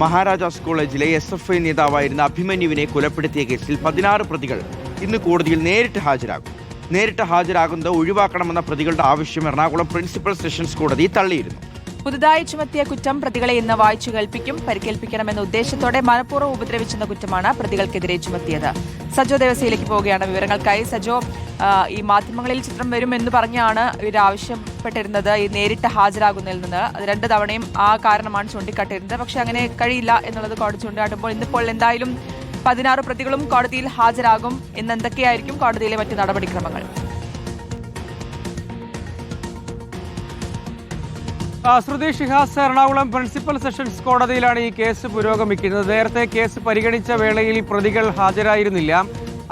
മഹാരാജാസ് കോളേജിലെ SFI നേതാവായിരുന്ന അഭിമന്യുവിനെ കൊലപ്പെടുത്തിയ കേസിൽ 16 പ്രതികൾ ഇന്ന് കോടതിയിൽ നേരിട്ട് ഹാജരാകുന്നത് ഒഴിവാക്കണമെന്ന പ്രതികളുടെ ആവശ്യം എറണാകുളം പ്രിൻസിപ്പൽ സെഷൻസ് കോടതി തള്ളിയിരുന്നു. പുതുതായി ചുമത്തിയ കുറ്റം പ്രതികളെ ഇന്ന് വായിച്ചു കേൾപ്പിക്കും. പരിക്കേൽപ്പിക്കണമെന്ന ഉദ്ദേശത്തോടെ മനഃപൂർവ്വം ഉപദ്രവിച്ചെന്ന കുറ്റമാണ് പ്രതികൾക്കെതിരെ ചുമത്തിയത്. സജോ ദേവസ്യയിലേക്ക് പോവുകയാണ് വിവരങ്ങൾക്കായി. സജോ, ഈ മാധ്യമങ്ങളിൽ ചിത്രം വരുമെന്ന് പറഞ്ഞാണ് ഇവരാവശ്യപ്പെട്ടിരുന്നത് ഈ നേരിട്ട് ഹാജരാകുന്നതിൽ നിന്ന്. അത് 2 തവണയും ആ കാരണമാണ് ചൂണ്ടിക്കാട്ടിയിരുന്നത്. പക്ഷെ അങ്ങനെ കഴിയില്ല എന്നുള്ളത് കോടതി ചൂണ്ടിക്കാട്ടുമ്പോൾ ഇന്നിപ്പോൾ എന്തായാലും 16 പ്രതികളും കോടതിയിൽ ഹാജരാകും. ഇന്ന് എന്തൊക്കെയായിരിക്കും കോടതിയിലെ മറ്റ് നടപടിക്രമങ്ങൾ? ശ്രുതി ഷിഹാസ്, എറണാകുളം പ്രിൻസിപ്പൽ സെഷൻസ് കോടതിയിലാണ് ഈ കേസ് പുരോഗമിക്കുന്നത്. നേരത്തെ കേസ് പരിഗണിച്ച വേളയിൽ പ്രതികൾ ഹാജരായിരുന്നില്ല.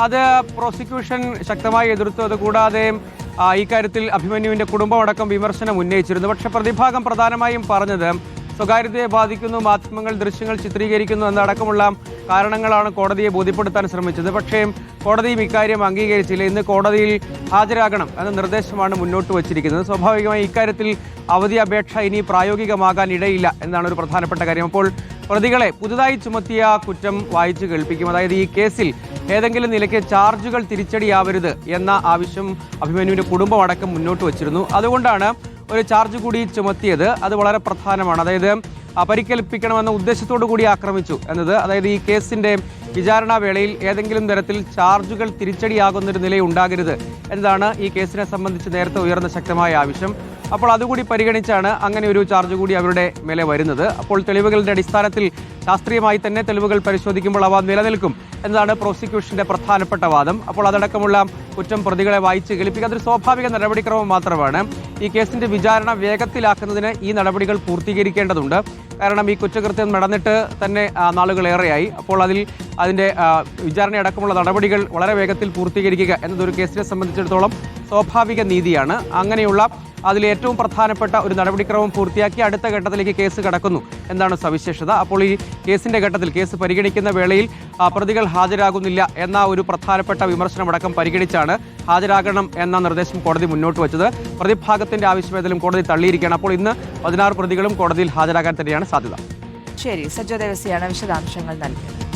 അത് പ്രോസിക്യൂഷൻ ശക്തമായി എതിർത്തു. അതുകൂടാതെ ഇക്കാര്യത്തിൽ അഭിമന്യുവിന്റെ കുടുംബമടക്കം വിമർശനം ഉന്നയിച്ചിരുന്നു. പക്ഷേ പ്രതിഭാഗം പ്രധാനമായും പറഞ്ഞത് സ്വകാര്യതയെ ബാധിക്കുന്നു, മാധ്യമങ്ങൾ ദൃശ്യങ്ങൾ ചിത്രീകരിക്കുന്നു എന്നടക്കമുള്ള കാരണങ്ങളാണ് കോടതിയെ ബോധ്യപ്പെടുത്താൻ ശ്രമിച്ചത്. പക്ഷേ കോടതിയും ഇക്കാര്യം അംഗീകരിച്ചില്ല. ഇന്ന് കോടതിയിൽ ഹാജരാകണം എന്ന നിർദ്ദേശമാണ് മുന്നോട്ട് വച്ചിരിക്കുന്നത്. സ്വാഭാവികമായി ഇക്കാര്യത്തിൽ അവധി അപേക്ഷ ഇനി പ്രായോഗികമാകാൻ ഇടയില്ല എന്നാണ് ഒരു പ്രധാനപ്പെട്ട കാര്യം. അപ്പോൾ പ്രതികളെ പുതുതായി ചുമത്തിയ കുറ്റം വായിച്ചു കേൾപ്പിക്കും. അതായത് ഈ കേസിൽ ഏതെങ്കിലും നിലയ്ക്ക് ചാർജുകൾ തിരിച്ചടിയാവരുത് എന്ന ആവശ്യം അഭിമന്യുവിന്റെ കുടുംബമടക്കം മുന്നോട്ട് വച്ചിരുന്നു. അതുകൊണ്ടാണ് ഒരു ചാർജ് കൂടി ചുമത്തിയത്. അത് വളരെ പ്രധാനമാണ്. അതായത് പരിക്കേൽപ്പിക്കണമെന്ന ഉദ്ദേശത്തോടു കൂടി ആക്രമിച്ചു എന്നത്, അതായത് ഈ കേസിന്റെ വിചാരണാ വേളയിൽ ഏതെങ്കിലും തരത്തിൽ ചാർജുകൾ തിരിച്ചടിയാകുന്നൊരു നിലയുണ്ടാകരുത് എന്നതാണ് ഈ കേസിനെ സംബന്ധിച്ച് നേരത്തെ ഉയർന്ന ശക്തമായ ആവശ്യം. അപ്പോൾ അതുകൂടി പരിഗണിച്ചാണ് അങ്ങനെ ഒരു ചാർജ് കൂടി അവരുടെ മേലെ വരുന്നത്. അപ്പോൾ തെളിവുകളുടെ അടിസ്ഥാനത്തിൽ ശാസ്ത്രീയമായി തന്നെ തെളിവുകൾ പരിശോധിക്കുമ്പോൾ അവ നിലനിൽക്കും എന്നതാണ് പ്രോസിക്യൂഷന്റെ പ്രധാനപ്പെട്ട വാദം. അപ്പോൾ അതടക്കമുള്ള കുറ്റം പ്രതികളെ വായിച്ച് കേൾപ്പിക്കുക അതൊരു സ്വാഭാവിക നടപടിക്രമം മാത്രമാണ്. ഈ കേസിന്റെ വിചാരണ വേഗത്തിലാക്കുന്നതിന് ഈ നടപടികൾ പൂർത്തീകരിക്കേണ്ടതുണ്ട്. കാരണം ഈ കുറ്റകൃത്യം നടന്നിട്ട് തന്നെ നാളുകളേറെയായി. അപ്പോൾ അതിന്റെ വിചാരണയടക്കമുള്ള നടപടികൾ വളരെ വേഗത്തിൽ പൂർത്തീകരിക്കുക എന്നതൊരു കേസിനെ സംബന്ധിച്ചിടത്തോളം സ്വാഭാവിക നീതിയാണ്. അങ്ങനെയുള്ള അതിലേറ്റവും പ്രധാനപ്പെട്ട ഒരു നടപടിക്രമം പൂർത്തിയാക്കി അടുത്ത ഘട്ടത്തിലേക്ക് കേസ് കടക്കുന്നു എന്നാണ് സവിശേഷത. അപ്പോൾ ഈ കേസിന്റെ ഘട്ടത്തിൽ കേസ് പരിഗണിക്കുന്ന വേളയിൽ പ്രതികൾ ഹാജരാകുന്നില്ല എന്ന ഒരു പ്രധാനപ്പെട്ട വിമർശനമടക്കം പരിഗണിച്ചാണ് ഹാജരാകണം എന്ന നിർദ്ദേശം കോടതി മുന്നോട്ട് വെച്ചത്. പ്രതിഭാഗത്തിന്റെ ആവശ്യം ഏതായാലും കോടതി തള്ളിയിരിക്കുകയാണ്. അപ്പോൾ ഇന്ന് 16 പ്രതികളും കോടതിയിൽ ഹാജരാകാൻ തന്നെയാണ് സാധ്യത. ശരി, സജോ ദേവസ്യയാണ് വിശദാംശങ്ങൾ നൽകിയത്.